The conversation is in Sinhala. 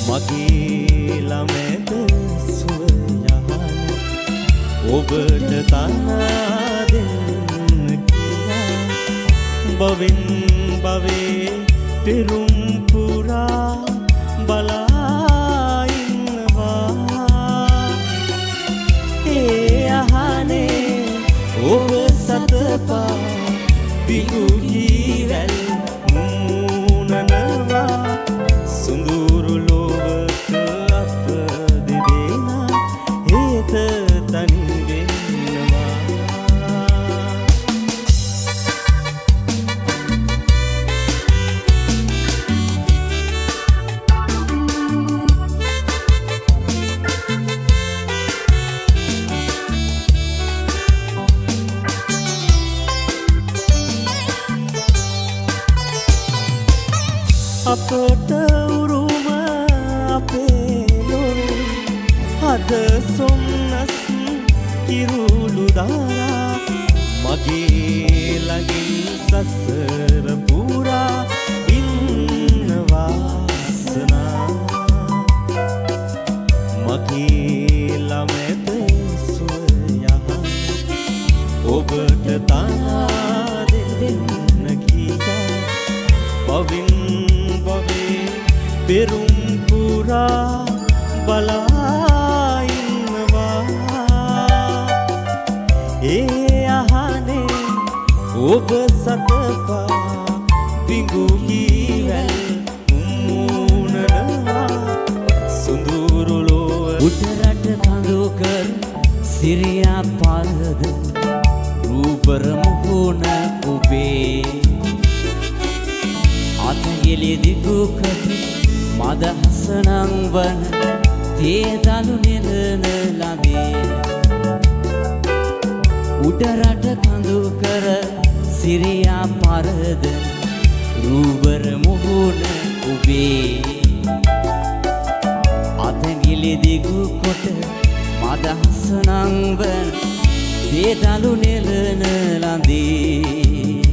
මගේ ළමෙද සුව යහන ඔබට තනා දෙන්න කියලා බවෙන් බවේ පෙරුම් පුරා බලා ඉන්නවා ඒ අහනේ ඔබ සතපා බිඳු ජීවල් මුමුණනවා සුඳුරු ලෝක අප දෙදෙනා හේත තනි වෙනවා අපට උරුම අපේ ලොරු හද සොම්නස් කිරුළු දාරා මගේ ළඟින් සසර පුරා ඉන්න වාසනා මගේ ළමෙද සුව යහන ඔබට තනා දෙන්න කීකා බවින් පෙරුම් පුරා බලා ඉන්නවා ඒ අහනේ ඔබ සතපා බිඟු ජීවල් මුමුණනවා සුඳුරු ලොව උඩරට කඳු කර සිරියා පාරද රූපර මුහුණ ඔබේ අතගෙලි දිගුකට මද හසනං වන තේදලු නෙලන ලබේ උඩරට කඳු කර සිරියා පරද රූබර මුහුණ ඔබේ අතගෙලි දිගුකොට මද හසනං වන තේදලු නෙලන ලබේ